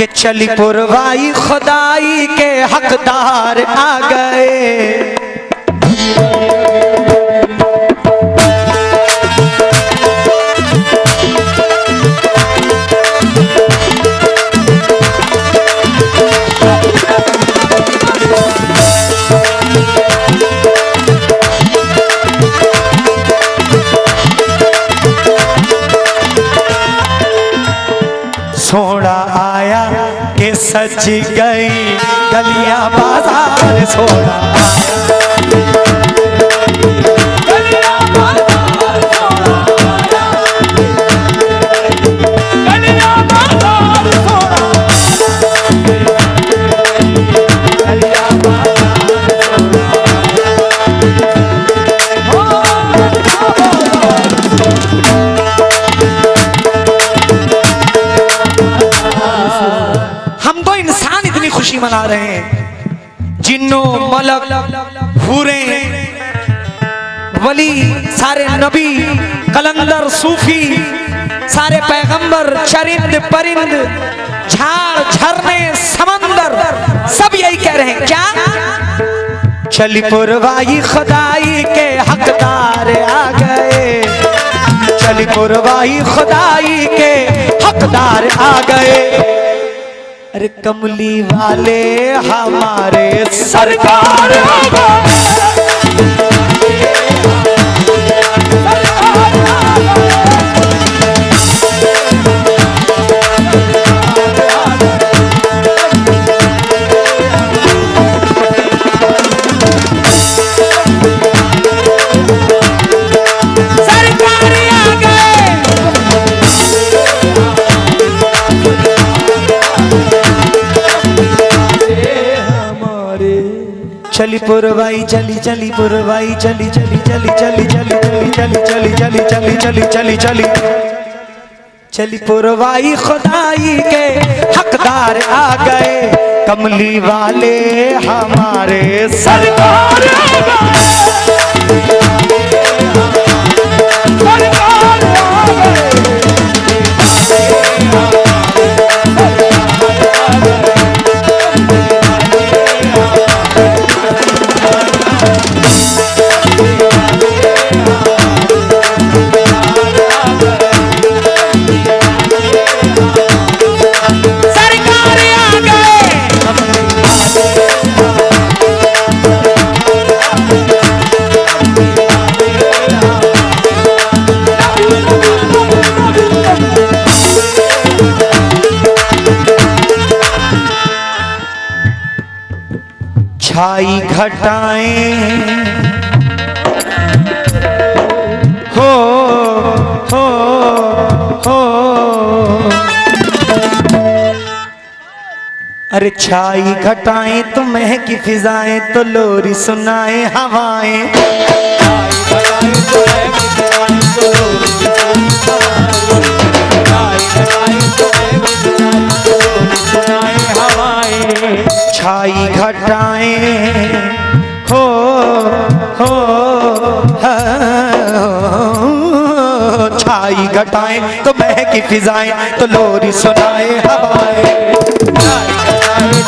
कि चली पुरवाई खुदाई के हकदार आ गए। सोड़ा आया के सज गई गलियां बाजार, सोड़ा मना रहे हैं। जिन्नों मलक हूरे वली सारे नबी कलंदर सूफी सारे पैगंबर चरिंद परिंद झाड़ झरने समंदर सब यही कह रहे हैं क्या? चली पुरवाई खुदाई के हकदार आ गए, चली पुरवाई खुदाई के हकदार आ गए। अरे कमली वाले हमारे सरकार आ गए। चली पुरवाई चली चली पुरवाई चली चली चली चली चली चली चली चली चली चली चली चली चली पुरवाई खुदाई के हकदार आ गए। कमली वाले हमारे सरकार आ गए। छाई घटाएं हो अरे छाई घटाएं तो महकी फिजाएं तो लोरी सुनाएं हवाएं। छाई घटाएं हो छाई घटाएं तो महकी फिजाएं तो लोरी सुनाए हवाएं।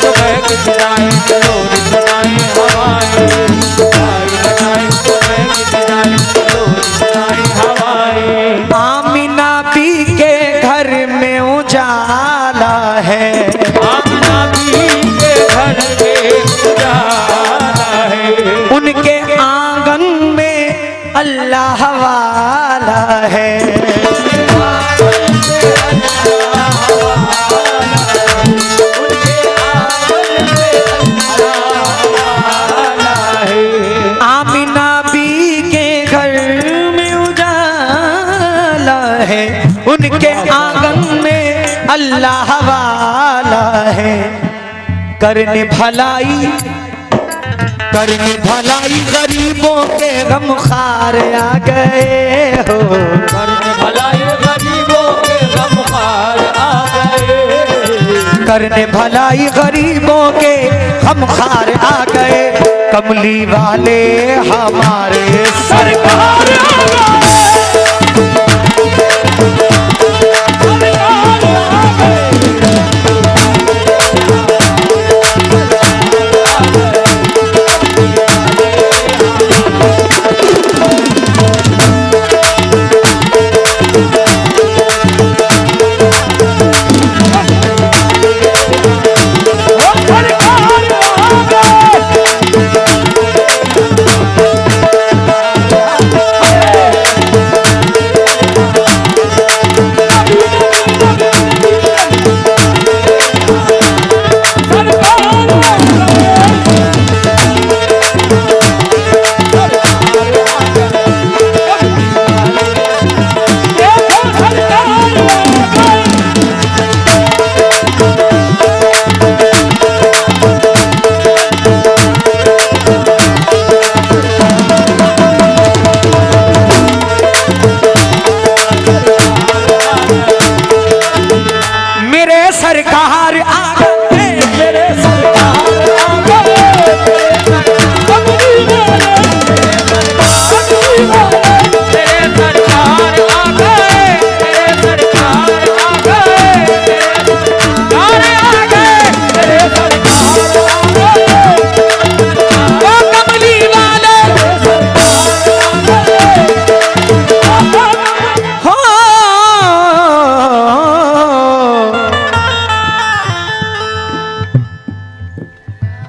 तो महकी फिजाएं तो लोरी सुनाए हवाएं। आमिना पी के घर में उजाला है, आमिना पी के घर में उजाला है। उनके आंगन में अल्लाह वाला है, आमिना बी के घर में उजाला है। उनके आंगन में अल्लाह वाला है। करने भलाई गरीबों के गमखार आ गए हो। करने भलाई गरीबों के गमखार आ गए। करने भलाई गरीबों के गमखार आ गए। कमली वाले हमारे सरकार आ गए। सरकार आ गए।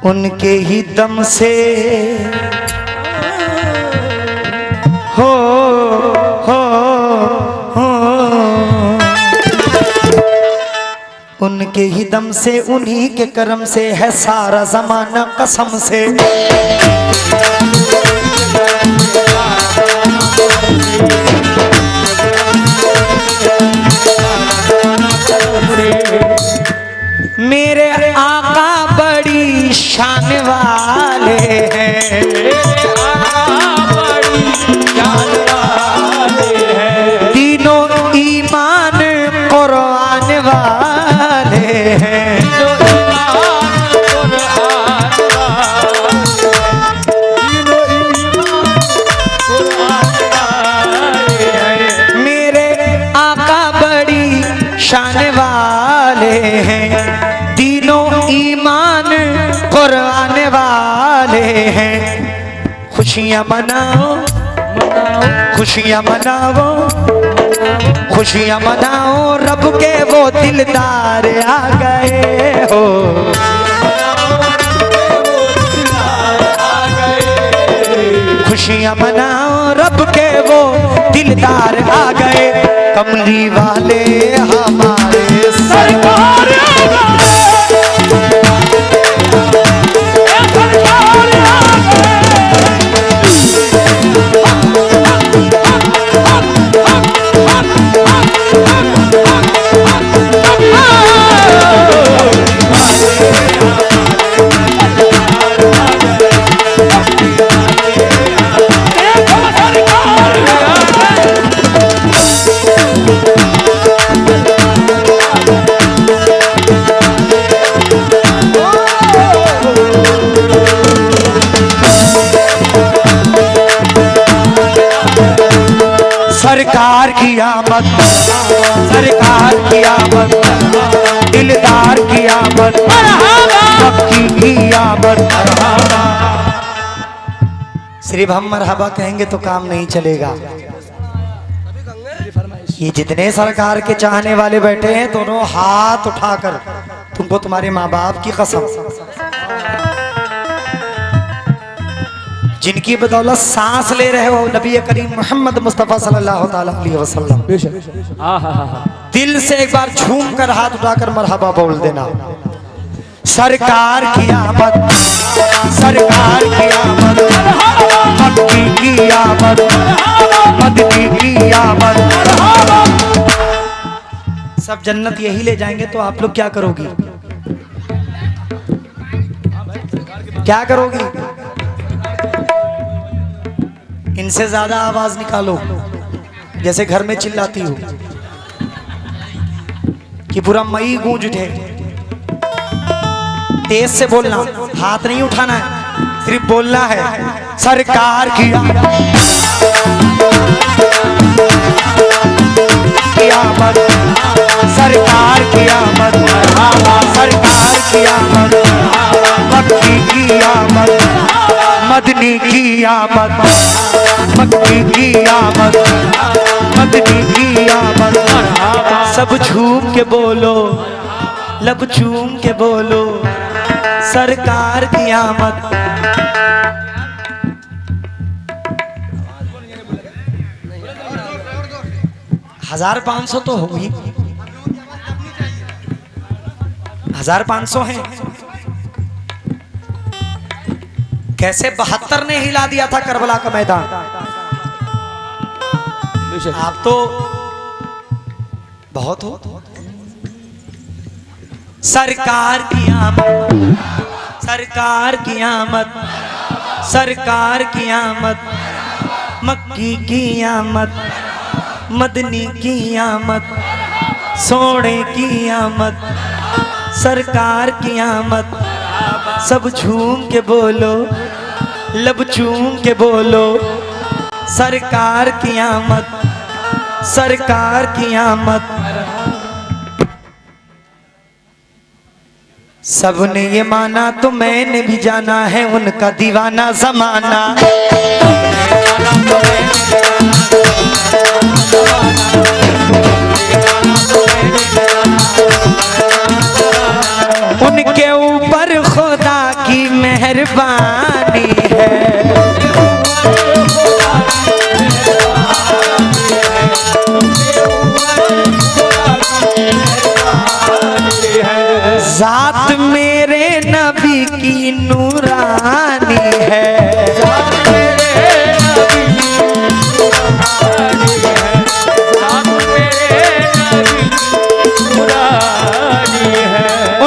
उनके ही दम से हो उनके ही दम से उन्हीं के करम से है सारा जमाना कसम से। मेरे आका बड़ी शान वाले हैं, तीनों ईमान कुरान वाले हैं। मेरे आका बड़ी शान वाले हैं, तीनों ईमान कुरान वाले हैं। खुशियाँ मनाओ खुशियाँ मनाओ खुशियाँ मनाओ, रब के वो दिलदार आ गए हो। खुशियाँ मनाओ, रब के वो दिलदार आ गए। कमली वाले हमारे सरकार सरकार की आमद, सरकार की आमद, दिलदार की आमद, मक्की की आमद। सिर्फ हम मरहबा कहेंगे तो काम नहीं चलेगा। ये जितने सरकार के चाहने वाले बैठे हैं दोनों हाथ उठाकर, तुमको तुम्हारे माँ बाप की कसम, जिनकी बदौलत सांस ले रहे हो, नबी करीम मोहम्मद मुस्तफ़ा सल्लल्लाहु अलैहि वसल्लम, दिल से एक बार झूम कर हाथ उठाकर मरहबा बोल देना। सरकार की आमद, सरकार की आमद, मक्की की आमद, मदनी की आमद। सब जन्नत यही ले जाएंगे तो आप लोग क्या करोगी? क्या करोगी? इनसे ज्यादा आवाज निकालो, जैसे घर में चिल्लाती हो कि पूरा मई गूंज उठे। तेज से बोलना, हाथ नहीं उठाना है, सिर्फ बोलना है। सरकार की आमद, सरकार की आमद, सरकार की आमद, मक्की की आमद, मदनी की आमद, मक्की की आमद, मदनी की आमद। सब झूम के बोलो, लब झूम के बोलो, सरकार की आमद। 1500 तो होगी, 1500 है। कैसे 72 ने हिला दिया था करबला का मैदान। आप तो बहुत हो। सरकार की आमद, सरकार की आमद, सरकार की आमद, मक्की की आमद, मदनी की आमद, सोने की आमद, सरकार की आमद। सब झूम के बोलो, लब झूम के बोलो, सरकार की आमद, सरकार की आमद। सबने ये माना तो मैंने भी जाना है उनका दीवाना जमाना। उनके ऊपर खुदा की मेहरबानी है। जात मेरे नबी की नूरानी है।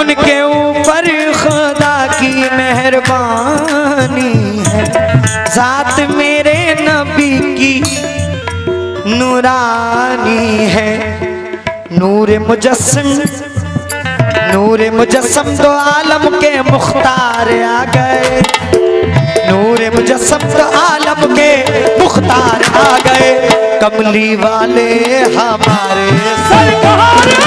उनके ऊपर खुदा की मेहरबानी है। जात मेरे नबी की नूरानी है। नूर मुजस्सम दो आलम के मुख्तार आ गए। नूर मुजस्सम दो आलम के मुख्तार आ गए। कमली वाले हमारे सरकार आ गए।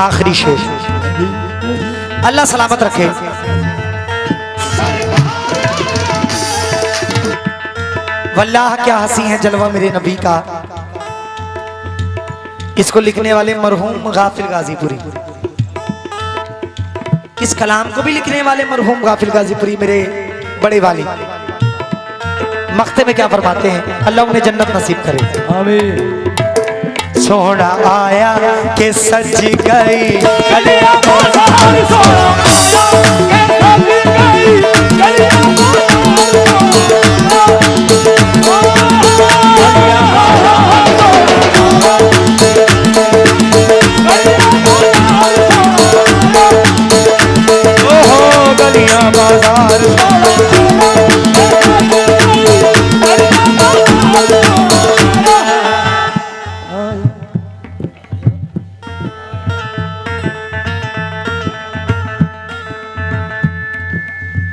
आखिरी शेर, अल्लाह सलामत रखे। वल्लाह क्या हंसी है जलवा मेरे नबी का। इसको लिखने वाले मरहूम गाफिल गाजीपुरी, इस कलाम को भी लिखने वाले मरहूम गाफिल गाजीपुरी मेरे बड़े वाली मख्ते में क्या फरमाते हैं, अल्लाह उन्हें जन्नत नसीब करे। आमीन। सोना आया के सज गई गलियां बाजार, सोना आया के सज गई गलियां बाजार।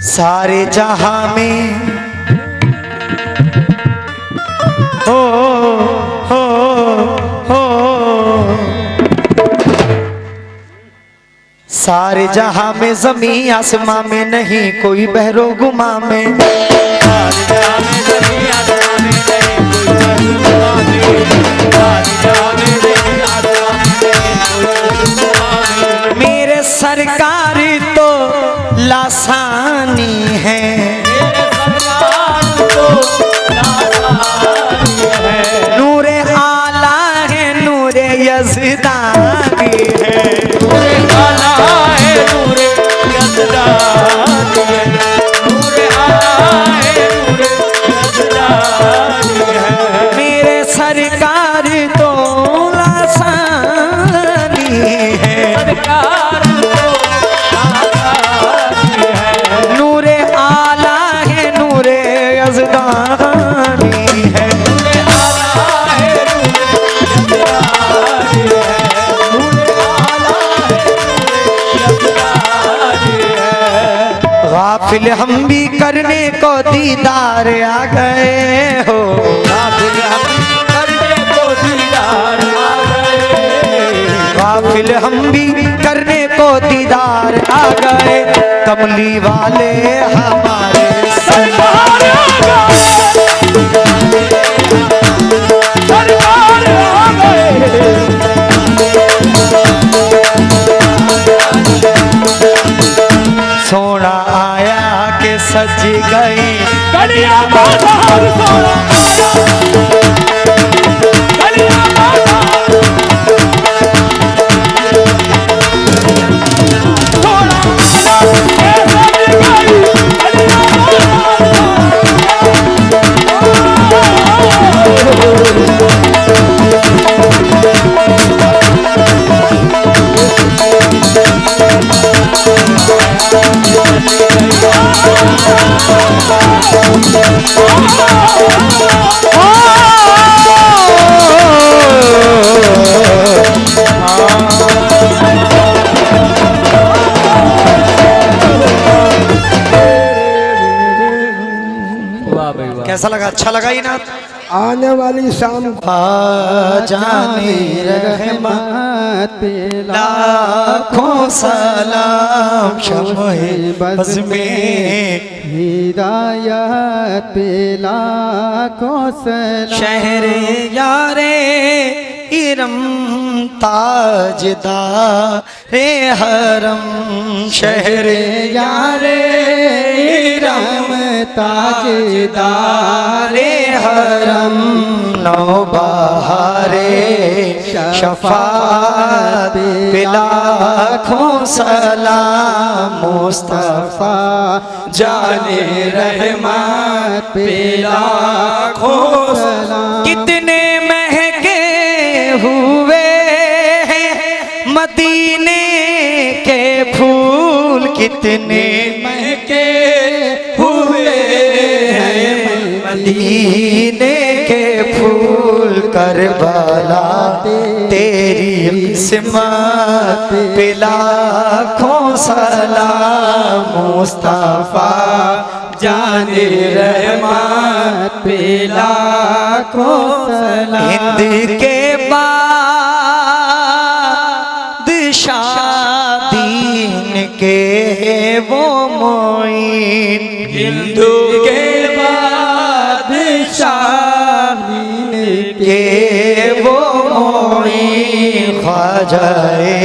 सारे जहां में हो सारे जहां में ज़मीं आसमां में नहीं कोई बहरो गुमा में। सारे जहां में ज़मीं आसमां में नहीं कोई बहरो गुमा में। सारे जहां में ज़मीं आसमां में नहीं कोई बहरो गुमा में। मेरे सरकार तो लासानी है। मेरे सरकार तो लासानी है। नूरे आला है नूरे यज़दानी है। नूरे आला है नूरे यज़दानी है। नूरे आला है नूरे यज़दानी है। मेरे सरकार तो लासानी है। सरकार नूरे आला है नूरे यज़दानी है। नूरे आला है नूरे यज़दानी है। नूरे आला है नूरे यज़दानी है। गाफिल हम भी करने को दीदार आ गए हो। गाफिल हम करने को दीदार आ गए। गाफिल हम भी करने को दीदार आ गए। कमली वाले हमारे सरकार आ गए। सरकार आ गए। सोना आया के सज गई गलियां बाजार। सोना आया गलियां बाजार। कैसा लगा? अच्छा लगा ही ना? आने वाली शाम जाने रहमत पे लाखों सलाम, शम्मे बज़ में हिदायत पे लाखों सलाम। शहरे यारे इरम ताजदारे हरम, शहरे यारे इरम ताजदारे हरम, नौबहारे शफाअत पे लाखों सलाम, मुस्तफा जाने रहमत पे लाखों सलाम। कितने महके हुए हैं मदीने के फूल, कितने महके हुए हैं मदीने के फूल, करबला तेरी किस्मत पे लाखों सलाम, मुस्तफा जाने रहमत पे लाखों सलाम। हिंद के बादशाह दीन के वो मोइन, हिंदू के बादशाह दीन के वो मोइन, ख्वाजाए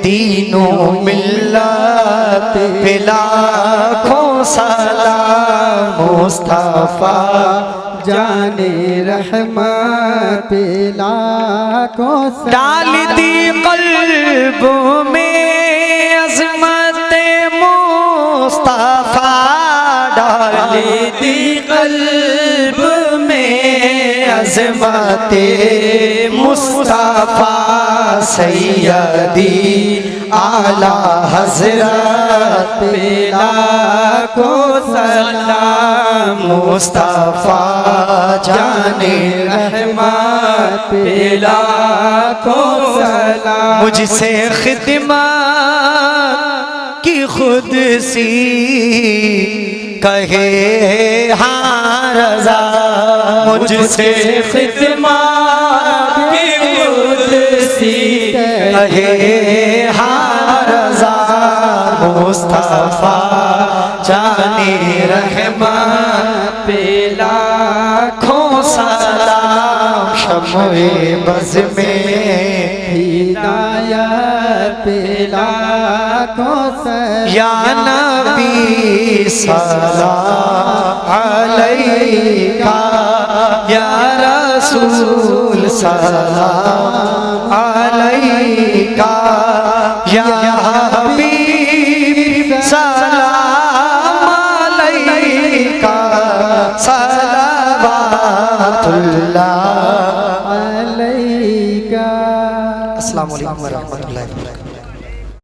तीनों मिल्लत पे लाखों सलाम, मुस्तफा जाने रहमत पे लाखों सलाम। डाल दी कल्ब में अज़मत मुस्तफा, डाल दी कल्ब में अज़मत मुस्तफा, सैयदी आला हज़रत पे लाखों सलाम, मुस्तफा जाने रहमत पे लाखों सलाम। मुझसे खिदमत की खुद सी कहे हाँ रज़ा, मुझसे खिदमत की खुद सी कहे हाँ रज़ा, मुस्तफा जाने रहमत पे लाखों सलाम, शम्मे बज़ में हिदायत पे लाखों सलाम। या नबी सलाम अलैका, या रसूल सलाम अलैका, या हबीब सलाम अलैका, सलावतुल्लाह अलैका। अस्सलामु अलैकुम व रहमतुल्लाहि व बरकातुहू।